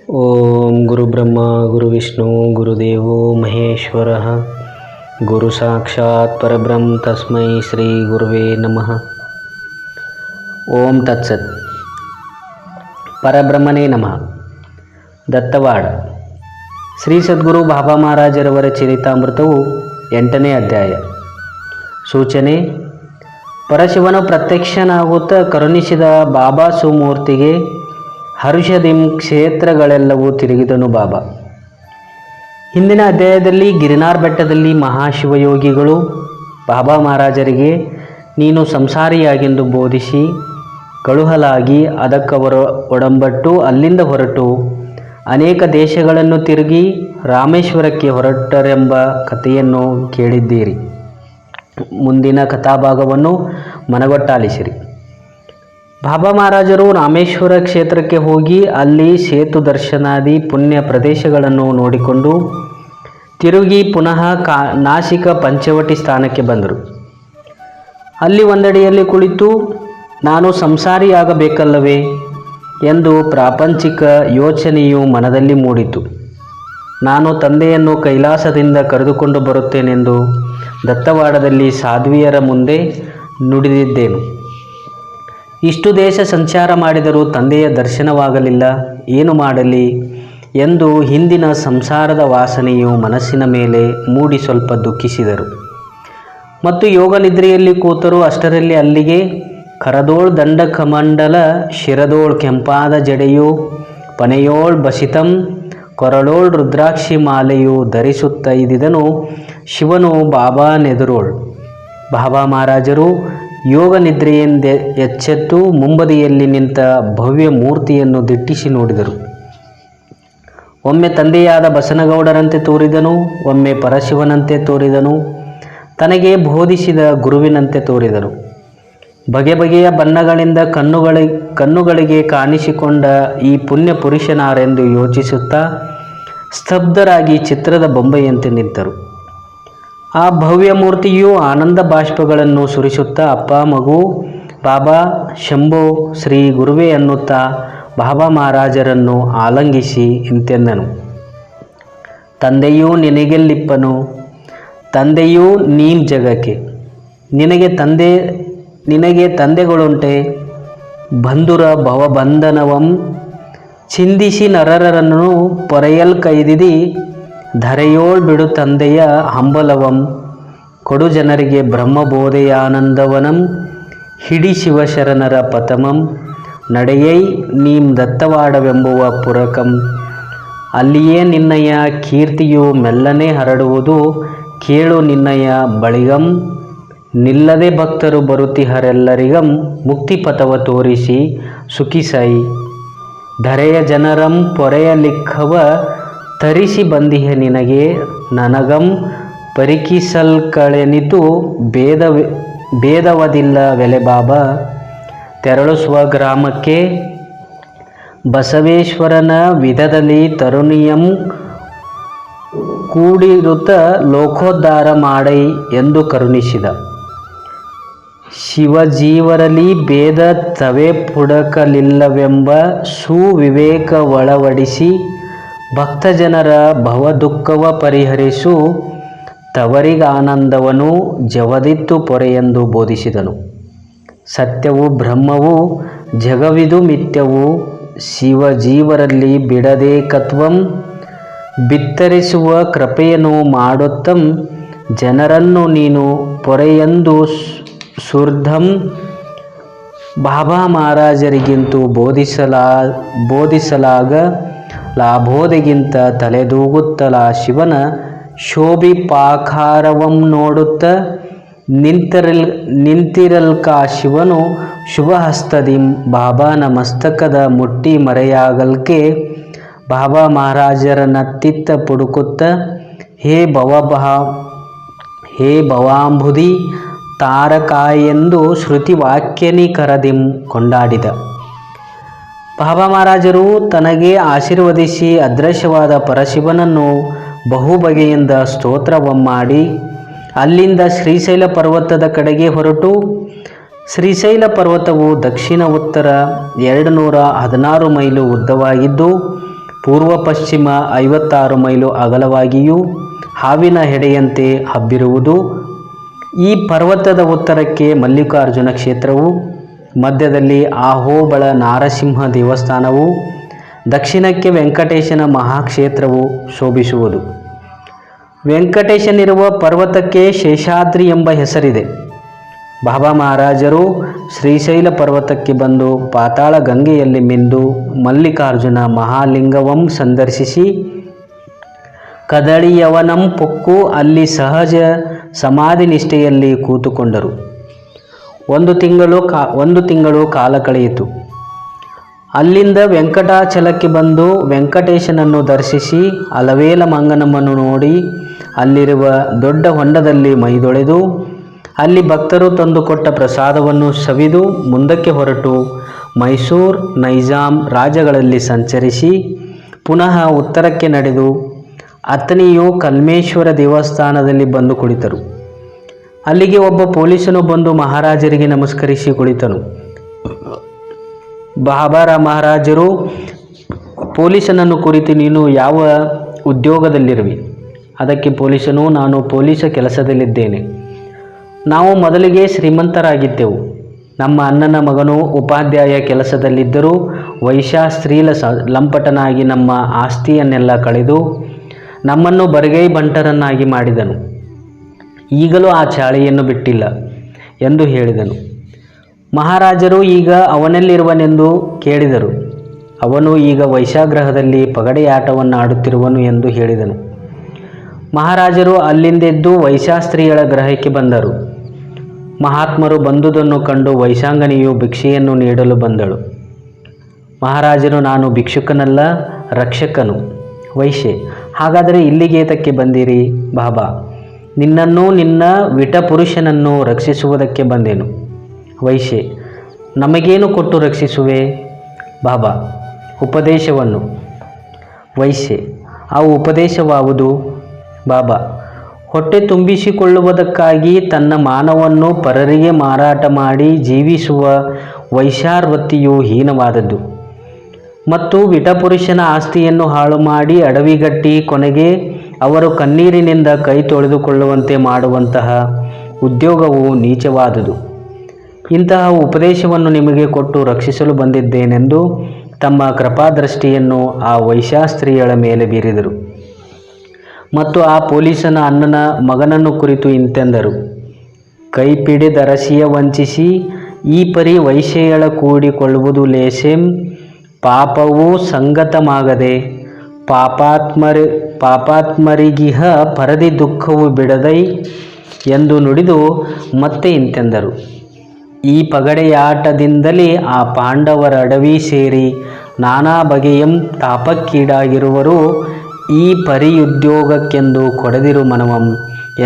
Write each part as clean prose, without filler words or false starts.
ಓಂ ಗುರುಬ್ರಹ್ಮ ಗುರುವಿಷ್ಣು ಗುರುದೇವೋ ಮಹೇಶ್ವರ ಗುರು ಸಾಕ್ಷಾತ್ ಪರಬ್ರಹ್ಮ ತಸ್ಮೈ ಶ್ರೀ ಗುರುವೇ ನಮಃ. ಓಂ ತತ್ಸತ್. ಪರಬ್ರಹ್ಮನೇ ನಮಃ. ದತ್ತವಾಡ ಶ್ರೀ ಸದ್ಗುರು ಬಾಬಾ ಮಹಾರಾಜರವರ ಚರಿತಾಮೃತವು 8ನೇ ಅಧ್ಯಾಯ. ಸೂಚನೆ: ಪರಶಿವನು ಪ್ರತ್ಯಕ್ಷನಾಗುತ್ತಾ ಕರುಣಿಸಿದ ಬಾಬಾ ಸುಮೂರ್ತಿಗೆ ಹರ್ಷದಿಂ ಕ್ಷೇತ್ರಗಳೆಲ್ಲವೂ ತಿರುಗಿದನು ಬಾಬಾ. ಹಿಂದಿನ ಅಧ್ಯಾಯದಲ್ಲಿ ಗಿರಿನಾರ್ ಬೆಟ್ಟದಲ್ಲಿ ಮಹಾಶಿವಯೋಗಿಗಳು ಬಾಬಾ ಮಹಾರಾಜರಿಗೆ ನೀನು ಸಂಸಾರಿಯಾಗೆಂದು ಬೋಧಿಸಿ ಕಳುಹಲಾಗಿ ಅದಕ್ಕವರು ಒಡಂಬಟ್ಟು ಅಲ್ಲಿಂದ ಹೊರಟು ಅನೇಕ ದೇಶಗಳನ್ನು ತಿರುಗಿ ರಾಮೇಶ್ವರಕ್ಕೆ ಹೊರಟರೆಂಬ ಕಥೆಯನ್ನು ಕೇಳಿದ್ದೀರಿ. ಮುಂದಿನ ಕಥಾಭಾಗವನ್ನು ಮನಗೊಟ್ಟಾಲಿಸಿರಿ. ಬಾಬಾ ಮಹಾರಾಜರು ರಾಮೇಶ್ವರ ಕ್ಷೇತ್ರಕ್ಕೆ ಹೋಗಿ ಅಲ್ಲಿ ಸೇತು ದರ್ಶನಾದಿ ಪುಣ್ಯ ಪ್ರದೇಶಗಳನ್ನು ನೋಡಿಕೊಂಡು ತಿರುಗಿ ಪುನಃ ನಾಸಿಕ ಪಂಚವಟಿ ಸ್ಥಾನಕ್ಕೆ ಬಂದರು. ಅಲ್ಲಿ ಒಂದೆಡೆಯಲ್ಲಿ ಕುಳಿತು ನಾನು ಸಂಸಾರಿಯಾಗಬೇಕಲ್ಲವೇ ಎಂದು ಪ್ರಾಪಂಚಿಕ ಯೋಚನೆಯು ಮನದಲ್ಲಿ ಮೂಡಿತು. ನಾನು ತಂದೆಯನ್ನು ಕೈಲಾಸದಿಂದ ಕರೆದುಕೊಂಡು ಬರುತ್ತೇನೆಂದು ದತ್ತವಾಡದಲ್ಲಿ ಸಾಧ್ವಿಯರ ಮುಂದೆ ನುಡಿದಿದ್ದೇನು. ಇಷ್ಟು ದೇಶ ಸಂಚಾರ ಮಾಡಿದರೂ ತಂದೆಯ ದರ್ಶನವಾಗಲಿಲ್ಲ, ಏನು ಮಾಡಲಿ ಎಂದು ಹಿಂದಿನ ಸಂಸಾರದ ವಾಸನೆಯು ಮನಸ್ಸಿನ ಮೇಲೆ ಮೂಡಿ ಸ್ವಲ್ಪ ದುಃಖಿಸಿದರು. ಮತ್ತು ಯೋಗ ನಿದ್ರೆಯಲ್ಲಿ ಕೂತರು. ಅಷ್ಟರಲ್ಲಿ ಅಲ್ಲಿಗೆ ಕರದೋಳ್ ದಂಡ ಕಮಂಡಲ ಶಿರದೋಳ್ ಕೆಂಪಾದ ಜಡೆಯು ಪನೆಯೋಳ್ ಬಸಿತಂ ಕೊರಳೋಳ್ ರುದ್ರಾಕ್ಷಿ ಮಾಲೆಯು ಧರಿಸುತ್ತ ಇದ್ದಿದನು ಶಿವನು ಬಾಬಾ ನೆದುರೋಳ್. ಬಾಬಾ ಮಹಾರಾಜರು ಯೋಗ ನಿದ್ರೆಯಿಂದ ಎಚ್ಚೆತ್ತು ಮುಂಬದಿಯಲ್ಲಿ ನಿಂತ ಭವ್ಯ ಮೂರ್ತಿಯನ್ನು ದಿಟ್ಟಿಸಿ ನೋಡಿದರು. ಒಮ್ಮೆ ತಂದೆಯಾದ ಬಸನಗೌಡರಂತೆ ತೋರಿದನು, ಒಮ್ಮೆ ಪರಶಿವನಂತೆ ತೋರಿದನು, ತನಗೆ ಬೋಧಿಸಿದ ಗುರುವಿನಂತೆ ತೋರಿದನು. ಬಗೆ ಬಗೆಯ ಬಣ್ಣಗಳಿಂದ ಕಣ್ಣುಗಳಿಗೆ ಕಾಣಿಸಿಕೊಂಡ ಈ ಪುಣ್ಯ ಪುರುಷನಾರೆಂದು ಯೋಚಿಸುತ್ತಾ ಸ್ತಬ್ಧರಾಗಿ ಚಿತ್ರದ ಬೊಂಬೆಯಂತೆ ನಿಂತರು. ಆ ಭವ್ಯ ಮೂರ್ತಿಯು ಆನಂದ ಬಾಷ್ಪಗಳನ್ನು ಸುರಿಸುತ್ತಾ ಅಪ್ಪ, ಮಗು, ಬಾಬಾ, ಶಂಭೋ, ಶ್ರೀ ಗುರುವೇ ಅನ್ನುತ್ತಾ ಬಾಬಾ ಮಹಾರಾಜರನ್ನು ಆಲಂಗಿಸಿ ಇಂತೆಂದನು. ತಂದೆಯೂ ನಿನಗೆಲ್ಲಿಪ್ಪನು, ತಂದೆಯೂ ನೀಂ ಜಗಕ್ಕೆ, ನಿನಗೆ ತಂದೆಗಳುಂಟೆ, ಬಂಧುರ ಭವಬಂಧನವಂ ಚಿಂದಿಸಿ ನರರನ್ನು ಪೊರೆಯಲ್ ಕೈದಿದಿ ಧರೆಯೋಳ್ ಬಿಡು ತಂದೆಯ ಹಂಬಲವಂ ಕೊಡು ಜನರಿಗೆ ಬ್ರಹ್ಮಬೋಧೆಯಾನಂದವನಂ ಹಿಡಿ ಶಿವಶರಣರ ಪತಮಂ ನಡೆಯೈ ನೀಂ ದತ್ತವಾಡವೆಂಬುವ ಪುರಕಂ ಅಲ್ಲಿಯೇ ನಿನ್ನಯ ಕೀರ್ತಿಯು ಮೆಲ್ಲನೆ ಹರಡುವುದು ಕೇಳು ನಿನ್ನಯ ಬಳಿಗಂ ನಿಲ್ಲದೆ ಭಕ್ತರು ಬರುತ್ತಿಹರೆಲ್ಲರಿಗಂ ಮುಕ್ತಿಪಥವ ತೋರಿಸಿ ಸುಖಿಸೈ ಧರೆಯ ಜನರಂ ಪೊರೆಯಲಿಕ್ಕವ ತರಿಸಿ ಬಂದಿಹೆ ನಿನಗೆ ನನಗಂ ಪರಿಕಿಸಲ್ಕಳೆನಿತು ಭೇದವದಿಲ್ಲ ವೆಲೆ ಬಾಬಾ ತೆರಳು ಸ್ವಗ್ರಾಮಕ್ಕೆ ಬಸವೇಶ್ವರನ ವಿಧದಲ್ಲಿ ತರುಣಿಯಂ ಕೂಡಿರುತ್ತ ಲೋಕೋದ್ಧಾರ ಮಾಡೈ ಎಂದು ಕರುಣಿಸಿದ. ಶಿವಜೀವರಲಿ ಭೇದ ತವೆ ಪುಡಕಲಿಲ್ಲವೆಂಬ ಸುವಿವೇಕ ಒಳವಡಿಸಿ ಭಕ್ತಜನರ ಭವದುಃಖವ ಪರಿಹರಿಸು ತವರಿಗಾನಂದವನು ಜವದಿತ್ತು ಪೊರೆಯೆಂದು ಬೋಧಿಸಿದನು. ಸತ್ಯವು ಬ್ರಹ್ಮವು ಜಗವಿದು ಮಿಥ್ಯವು ಶಿವಜೀವರಲ್ಲಿ ಬಿಡದೇಕತ್ವಂ ಬಿತ್ತರಿಸುವ ಕೃಪೆಯನ್ನು ಮಾಡುತ್ತಂ ಜನರನ್ನು ನೀನು ಪೊರೆಯೆಂದು ಸುರ್ಧಂ ಬಾಬಾ ಮಹಾರಾಜರಿಗಿಂತೂ ಬೋಧಿಸಲಾಗ ಲಾಭೋದೆಗಿಂತ ತಲೆದೂಗುತ್ತಲ ಶಿವನ ಶೋಭಿಪಾಕಾರವಂ ನೋಡುತ್ತ ನಿಂತಿರಲ್ಕ ಶಿವನು ಶುಭಹಸ್ತದಿಂ ಬಾಬಾನ ಮಸ್ತಕದ ಮುಟ್ಟಿ ಮರೆಯಾಗಲ್ಕೆ ಬಾಬಾ ಮಹಾರಾಜರನತ್ತಿತ್ತ ಪುಡುಕುತ್ತ ಹೇ ಭವಾಂಬುಧಿ ತಾರಕಾಯೆಂದು ಶ್ರುತಿವಾಕ್ಯನಿ ಕರದಿಂ ಕೊಂಡಾಡಿದ. ಬಾಬಾ ಮಹಾರಾಜರು ತನಗೆ ಆಶೀರ್ವದಿಸಿ ಅದೃಶ್ಯವಾದ ಪರಶಿವನನ್ನು ಬಹು ಬಗೆಯಿಂದ ಸ್ತೋತ್ರವಂ ಮಾಡಿ ಅಲ್ಲಿಂದ ಶ್ರೀಶೈಲ ಪರ್ವತದ ಕಡೆಗೆ ಹೊರಟು ಶ್ರೀಶೈಲ ಪರ್ವತವು ದಕ್ಷಿಣ ಉತ್ತರ 216 ಮೈಲು ಉದ್ದವಾಗಿದ್ದು ಪೂರ್ವ ಪಶ್ಚಿಮ 56 ಮೈಲು ಅಗಲವಾಗಿಯೂ ಹಾವಿನ ಹೆಡೆಯಂತೆ ಹಬ್ಬಿರುವುದು. ಈ ಪರ್ವತದ ಉತ್ತರಕ್ಕೆ ಮಲ್ಲಿಕಾರ್ಜುನ ಕ್ಷೇತ್ರವು, ಮಧ್ಯದಲ್ಲಿ ಆಹೋಬಳ ನಾರಸಿಂಹ ದೇವಸ್ಥಾನವು, ದಕ್ಷಿಣಕ್ಕೆ ವೆಂಕಟೇಶನ ಮಹಾಕ್ಷೇತ್ರವು ಶೋಭಿಸುವುದು. ವೆಂಕಟೇಶನಿರುವ ಪರ್ವತಕ್ಕೆ ಶೇಷಾದ್ರಿ ಎಂಬ ಹೆಸರಿದೆ. ಬಾಬಾ ಮಹಾರಾಜರು ಶ್ರೀಶೈಲ ಪರ್ವತಕ್ಕೆ ಬಂದು ಪಾತಾಳ ಗಂಗೆಯಲ್ಲಿ ಮಿಂದು ಮಲ್ಲಿಕಾರ್ಜುನ ಮಹಾಲಿಂಗವಂ ಸಂದರ್ಶಿಸಿ ಕದಳಿಯವನಂ ಪೊಕ್ಕು ಅಲ್ಲಿ ಸಹಜ ಸಮಾಧಿ ನಿಷ್ಠೆಯಲ್ಲಿ ಕೂತುಕೊಂಡರು. ಒಂದು ತಿಂಗಳು ಕಾಲ ಕಳೆಯಿತು. ಅಲ್ಲಿಂದ ವೆಂಕಟಾಚಲಕ್ಕೆ ಬಂದು ವೆಂಕಟೇಶನನ್ನು ದರ್ಶಿಸಿ ಅಲವೇಲ ಮಂಗನಮ್ಮನ್ನು ನೋಡಿ ಅಲ್ಲಿರುವ ದೊಡ್ಡ ಹೊಂಡದಲ್ಲಿ ಮೈದೊಳೆದು ಅಲ್ಲಿ ಭಕ್ತರು ತಂದುಕೊಟ್ಟ ಪ್ರಸಾದವನ್ನು ಸವಿದು ಮುಂದಕ್ಕೆ ಹೊರಟು ಮೈಸೂರು, ನೈಜಾಂ ರಾಜ್ಯಗಳಲ್ಲಿ ಸಂಚರಿಸಿ ಪುನಃ ಉತ್ತರಕ್ಕೆ ನಡೆದು ಅತನಿಯು ಕಲ್ಮೇಶ್ವರ ದೇವಸ್ಥಾನದಲ್ಲಿ ಬಂದು ಕುಳಿತರು. ಅಲ್ಲಿಗೆ ಒಬ್ಬ ಪೊಲೀಸನು ಬಂದು ಮಹಾರಾಜರಿಗೆ ನಮಸ್ಕರಿಸಿ ಕುಳಿತನು. ಬಾಬಾ ಮಹಾರಾಜರು ಪೊಲೀಸನನ್ನು ಕುರಿತು, ನೀನು ಯಾವ ಉದ್ಯೋಗದಲ್ಲಿರುವಿ? ಅದಕ್ಕೆ ಪೊಲೀಸನು, ನಾನು ಪೊಲೀಸ ಕೆಲಸದಲ್ಲಿದ್ದೇನೆ. ನಾವು ಮೊದಲಿಗೆ ಶ್ರೀಮಂತರಾಗಿದ್ದೆವು. ನಮ್ಮ ಅಣ್ಣನ ಮಗನು ಉಪಾಧ್ಯಾಯ ಕೆಲಸದಲ್ಲಿದ್ದರೂ ವೈಶ್ಯಾಸ್ತ್ರೀಲ ಲಂಪಟನಾಗಿ ನಮ್ಮ ಆಸ್ತಿಯನ್ನೆಲ್ಲ ಕಳೆದು ನಮ್ಮನ್ನು ಬರಿಗೈ ಬಂಟರನ್ನಾಗಿ ಮಾಡಿದನು. ಈಗಲೂ ಆ ಚಾಳಿಯನ್ನು ಬಿಟ್ಟಿಲ್ಲ ಎಂದು ಹೇಳಿದನು. ಮಹಾರಾಜರು ಈಗ ಅವನೆಲ್ಲಿರುವನೆಂದು ಕೇಳಿದರು. ಅವನು ಈಗ ವೈಶ್ಯಾಗೃಹದಲ್ಲಿ ಪಗಡೆಯಾಟವನ್ನು ಆಡುತ್ತಿರುವನು ಎಂದು ಹೇಳಿದನು. ಮಹಾರಾಜರು ಅಲ್ಲಿಂದೆದ್ದು ವೈಶ್ಯಾಸ್ತ್ರೀಯಳ ಗೃಹಕ್ಕೆ ಬಂದರು. ಮಹಾತ್ಮರು ಬಂದುದನ್ನು ಕಂಡು ವೈಶಾಂಗನಿಯು ಭಿಕ್ಷೆಯನ್ನು ನೀಡಲು ಬಂದಳು. ಮಹಾರಾಜರು, ನಾನು ಭಿಕ್ಷುಕನಲ್ಲ, ರಕ್ಷಕನು, ವೈಶ್ಯೆ. ಹಾಗಾದರೆ ಇಲ್ಲಿಗೇತಕ್ಕೆ ಬಂದಿರಿ? ಬಾಬಾ, ನಿನ್ನನ್ನು ನಿನ್ನ ವಿಟಪುರುಷನನ್ನು ರಕ್ಷಿಸುವುದಕ್ಕೆ ಬಂದೆನು. ವೈಶ್ಯೆ, ನಮಗೇನು ಕೊಟ್ಟು ರಕ್ಷಿಸುವೆ? ಬಾಬಾ, ಉಪದೇಶವನ್ನು. ವೈಶ್ಯೆ, ಆ ಉಪದೇಶವಾವುದು? ಬಾಬಾ, ಹೊಟ್ಟೆ ತುಂಬಿಸಿಕೊಳ್ಳುವುದಕ್ಕಾಗಿ ತನ್ನ ಮಾನವನ್ನು ಪರರಿಗೆ ಮಾರಾಟ ಮಾಡಿ ಜೀವಿಸುವ ವೈಶ್ಯಾವೃತ್ತಿಯು ಹೀನವಾದದ್ದು ಮತ್ತು ವಿಟಪುರುಷನ ಆಸ್ತಿಯನ್ನು ಹಾಳು ಮಾಡಿ ಅಡವಿಗಟ್ಟಿ ಕೊನೆಗೆ ಅವರು ಕಣ್ಣೀರಿನಿಂದ ಕೈ ತೊಳೆದುಕೊಳ್ಳುವಂತೆ ಮಾಡುವಂತಹ ಉದ್ಯೋಗವು ನೀಚವಾದುದು. ಇಂತಹ ಉಪದೇಶವನ್ನು ನಿಮಗೆ ಕೊಟ್ಟು ರಕ್ಷಿಸಲು ಬಂದಿದ್ದೇನೆಂದು ತಮ್ಮ ಕೃಪಾದೃಷ್ಟಿಯನ್ನು ಆ ವೈಶ್ಯಾಸ್ತ್ರೀಯಳ ಮೇಲೆ ಬೀರಿದರು ಮತ್ತು ಆ ಪೊಲೀಸನ ಅಣ್ಣನ ಮಗನನ್ನು ಕುರಿತು ಇಂತೆಂದರು. ಕೈಪಿಡಿದರಸಿಯ ವಂಚಿಸಿ ಈ ಪರಿ ವೈಶ್ಯೆಯಳ ಕೂಡಿಕೊಳ್ಳುವುದು ಲೇಸೆಂ, ಪಾಪವೂ ಸಂಗತಮಾಗದೆ ಪಾಪಾತ್ಮರಿಗಿಹ ಪರದಿ ದುಃಖವು ಬಿಡದೈ ಎಂದು ನುಡಿದು ಮತ್ತೆ ಇಂತೆಂದರು. ಈ ಪಗಡೆಯಾಟದಿಂದಲೇ ಆ ಪಾಂಡವರ ಅಡವಿ ಸೇರಿ ನಾನಾ ಬಗೆಯಂ ತಾಪಕ್ಕೀಡಾಗಿರುವರು. ಈ ಪರಿಯುದ್ಯೋಗಕ್ಕೆಂದು ಕೊಡದಿರು ಮನವಂ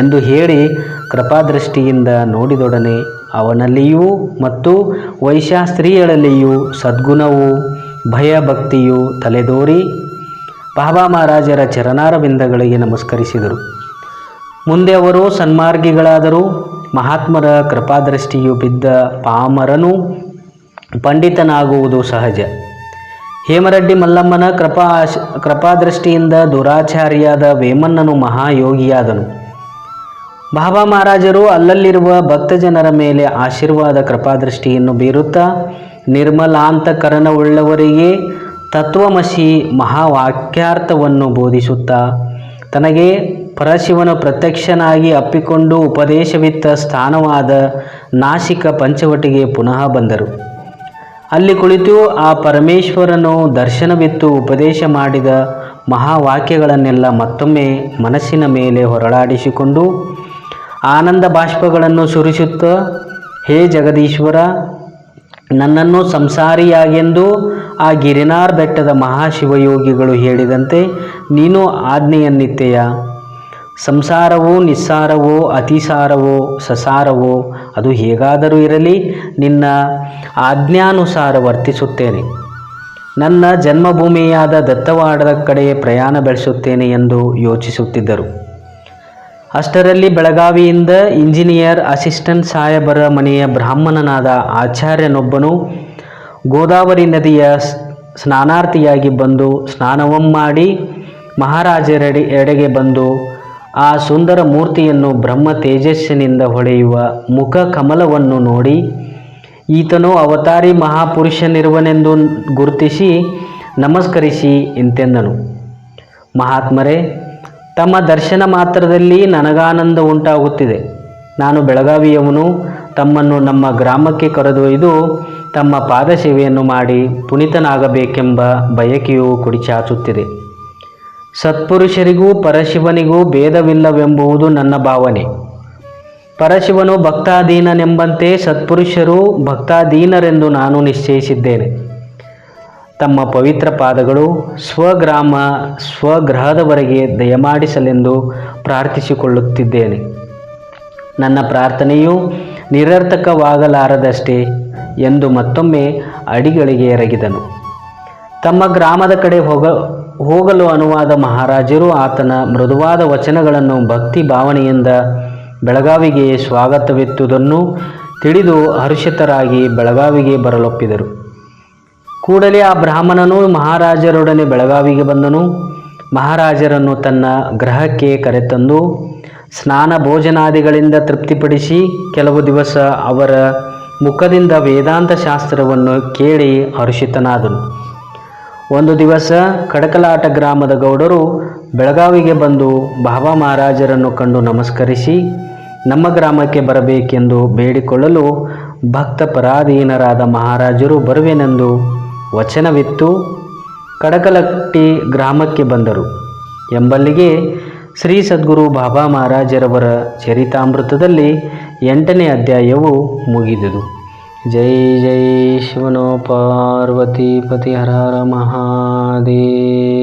ಎಂದು ಹೇಳಿ ಕೃಪಾದೃಷ್ಟಿಯಿಂದ ನೋಡಿದೊಡನೆ ಅವನಲ್ಲಿಯೂ ಮತ್ತು ವೈಶ್ಯಾಸ್ತ್ರೀಯಳಲ್ಲಿಯೂ ಸದ್ಗುಣವೂ ಭಯಭಕ್ತಿಯು ತಲೆದೋರಿ ಬಾಬಾ ಮಹಾರಾಜರ ಚರಣಾರವಿಂದಗಳಿಗೆ ನಮಸ್ಕರಿಸಿದರು. ಮುಂದೆ ಅವರು ಸನ್ಮಾರ್ಗಿಗಳಾದರೂ ಮಹಾತ್ಮರ ಕೃಪಾದೃಷ್ಟಿಯು ಬಿದ್ದ ಪಾಮರನು ಪಂಡಿತನಾಗುವುದು ಸಹಜ. ಹೇಮರೆಡ್ಡಿ ಮಲ್ಲಮ್ಮನ ಕೃಪಾದೃಷ್ಟಿಯಿಂದ ದುರಾಚಾರಿಯಾದ ವೇಮನ್ನನು ಮಹಾಯೋಗಿಯಾದನು. ಬಾಬಾ ಮಹಾರಾಜರು ಅಲ್ಲಲ್ಲಿರುವ ಭಕ್ತಜನರ ಮೇಲೆ ಆಶೀರ್ವಾದ ಕೃಪಾದೃಷ್ಟಿಯನ್ನು ಬೀರುತ್ತಾ ನಿರ್ಮಲಾಂತಕರಣವುಳ್ಳವರಿಗೆ ತತ್ವಮಸಿ ಮಹಾವಾಕ್ಯಾರ್ಥವನ್ನು ಬೋಧಿಸುತ್ತಾ ತನಗೆ ಪರಶಿವನು ಪ್ರತ್ಯಕ್ಷನಾಗಿ ಅಪ್ಪಿಕೊಂಡು ಉಪದೇಶವಿತ್ತ ಸ್ಥಾನವಾದ ನಾಸಿಕ ಪಂಚವಟಿಗೆ ಪುನಃ ಬಂದರು. ಅಲ್ಲಿ ಕುಳಿತು ಆ ಪರಮೇಶ್ವರನು ದರ್ಶನವಿತ್ತು ಉಪದೇಶ ಮಾಡಿದ ಮಹಾವಾಕ್ಯಗಳನ್ನೆಲ್ಲ ಮತ್ತೊಮ್ಮೆ ಮನಸ್ಸಿನ ಮೇಲೆ ಹೊರಳಾಡಿಸಿಕೊಂಡು ಆನಂದ ಬಾಷ್ಪಗಳನ್ನು ಸುರಿಸುತ್ತಾ, ಹೇ ಜಗದೀಶ್ವರ, ನನ್ನನ್ನು ಸಂಸಾರಿಯಾಗೆಂದು ಆ ಗಿರಿನಾರ್ ಬೆಟ್ಟದ ಮಹಾಶಿವಯೋಗಿಗಳು ಹೇಳಿದಂತೆ ನೀನು ಆಜ್ಞೆಯನ್ನಿತ್ತೆಯ. ಸಂಸಾರವೋ ನಿಸ್ಸಾರವೋ ಅತಿಸಾರವೋ ಸಸಾರವೋ ಅದು ಹೇಗಾದರೂ ಇರಲಿ, ನಿನ್ನ ಆಜ್ಞಾನುಸಾರ ವರ್ತಿಸುತ್ತೇನೆ. ನನ್ನ ಜನ್ಮಭೂಮಿಯಾದ ದತ್ತವಾಡದ ಕಡೆ ಪ್ರಯಾಣ ಬೆಳೆಸುತ್ತೇನೆ ಎಂದು ಯೋಚಿಸುತ್ತಿದ್ದರು. ಅಷ್ಟರಲ್ಲಿ ಬೆಳಗಾವಿಯಿಂದ ಇಂಜಿನಿಯರ್ ಅಸಿಸ್ಟೆಂಟ್ ಸಾಹೇಬರ ಮನೆಯ ಬ್ರಾಹ್ಮಣನಾದ ಆಚಾರ್ಯನೊಬ್ಬನು ಗೋದಾವರಿ ನದಿಯ ಸ್ನಾನಾರ್ಥಿಯಾಗಿ ಬಂದು ಸ್ನಾನವನ್ನಾಡಿ ಎಡೆಗೆ ಬಂದು ಆ ಸುಂದರ ಮೂರ್ತಿಯನ್ನು ಬ್ರಹ್ಮ ತೇಜಸ್ಸಿನಿಂದ ಹೊಳೆಯುವ ಮುಖ ಕಮಲವನ್ನು ನೋಡಿ ಈತನು ಅವತಾರಿ ಮಹಾಪುರುಷನಿರುವನೆಂದು ಗುರುತಿಸಿ ನಮಸ್ಕರಿಸಿ ಇಂತೆಂದನು. ಮಹಾತ್ಮರೇ, ತಮ್ಮ ದರ್ಶನ ಮಾತ್ರದಲ್ಲಿ ನನಗಾನಂದ ಉಂಟಾಗುತ್ತಿದೆ. ನಾನು ಬೆಳಗಾವಿಯವನು. ತಮ್ಮನ್ನು ನಮ್ಮ ಗ್ರಾಮಕ್ಕೆ ಕರೆದೊಯ್ದು ತಮ್ಮ ಪಾದಸೇವೆಯನ್ನು ಮಾಡಿ ಪುನೀತನಾಗಬೇಕೆಂಬ ಬಯಕೆಯು ಕುಡಿಚಾಚುತ್ತಿದೆ. ಸತ್ಪುರುಷರಿಗೂ ಪರಶಿವನಿಗೂ ಭೇದವಿಲ್ಲವೆಂಬುದು ನನ್ನ ಭಾವನೆ. ಪರಶಿವನು ಭಕ್ತಾಧೀನನೆಂಬಂತೆ ಸತ್ಪುರುಷರು ಭಕ್ತಾಧೀನರೆಂದು ನಾನು ನಿಶ್ಚಯಿಸಿದ್ದೇನೆ. ತಮ್ಮ ಪವಿತ್ರ ಪಾದಗಳು ಸ್ವಗ್ರಹದವರೆಗೆ ದಯಮಾಡಿಸಲೆಂದು ಪ್ರಾರ್ಥಿಸಿಕೊಳ್ಳುತ್ತಿದ್ದೇನೆ. ನನ್ನ ಪ್ರಾರ್ಥನೆಯು ನಿರರ್ಥಕವಾಗಲಾರದಷ್ಟೇ ಎಂದು ಮತ್ತೊಮ್ಮೆ ಅಡಿಗಳಿಗೆ ಎರಗಿದನು. ತಮ್ಮ ಗ್ರಾಮದ ಕಡೆ ಹೋಗಲು ಅನುವಾದ ಮಹಾರಾಜರು ಆತನ ಮೃದುವಾದ ವಚನಗಳನ್ನು ಭಕ್ತಿ ಭಾವನೆಯಿಂದ ಬೆಳಗಾವಿಗೆ ಸ್ವಾಗತವೆತ್ತುವುದನ್ನು ತಿಳಿದು ಹರ್ಷಿತರಾಗಿ ಬೆಳಗಾವಿಗೆ ಬರಲೊಪ್ಪಿದರು. ಕೂಡಲೇ ಆ ಬ್ರಾಹ್ಮಣನು ಮಹಾರಾಜರೊಡನೆ ಬೆಳಗಾವಿಗೆ ಬಂದನು. ಮಹಾರಾಜರನ್ನು ತನ್ನ ಗೃಹಕ್ಕೆ ಕರೆತಂದು ಸ್ನಾನ ಭೋಜನಾದಿಗಳಿಂದ ತೃಪ್ತಿಪಡಿಸಿ ಕೆಲವು ದಿವಸ ಅವರ ಮುಖದಿಂದ ವೇದಾಂತ ಶಾಸ್ತ್ರವನ್ನು ಕೇಳಿ ಹರ್ಷಿತನಾದನು. ಒಂದು ದಿವಸ ಕಡಕಲಾಟ ಗ್ರಾಮದ ಗೌಡರು ಬೆಳಗಾವಿಗೆ ಬಂದು ಬಾಬಾ ಮಹಾರಾಜರನ್ನು ಕಂಡು ನಮಸ್ಕರಿಸಿ ನಮ್ಮ ಗ್ರಾಮಕ್ಕೆ ಬರಬೇಕೆಂದು ಬೇಡಿಕೊಳ್ಳಲು ಭಕ್ತ ಪರಾಧೀನರಾದ ಮಹಾರಾಜರು ಬರುವೆನೆಂದು ವಚನವಿತ್ತು ಕಡಕಲಟ್ಟಿ ಗ್ರಾಮಕ್ಕೆ ಬಂದರು ಎಂಬಲ್ಲಿಗೆ ಶ್ರೀ ಸದ್ಗುರು ಬಾಬಾ ಮಹಾರಾಜರವರ ಚರಿತಾಮೃತದಲ್ಲಿ 8ನೇ ಅಧ್ಯಾಯವು ಮುಗಿದುದು. ಜೈ ಜೈ ಶಿವನೋ ಪಾರ್ವತಿ ಪತಿ ಹರ ಹರ ಮಹಾದೇವ.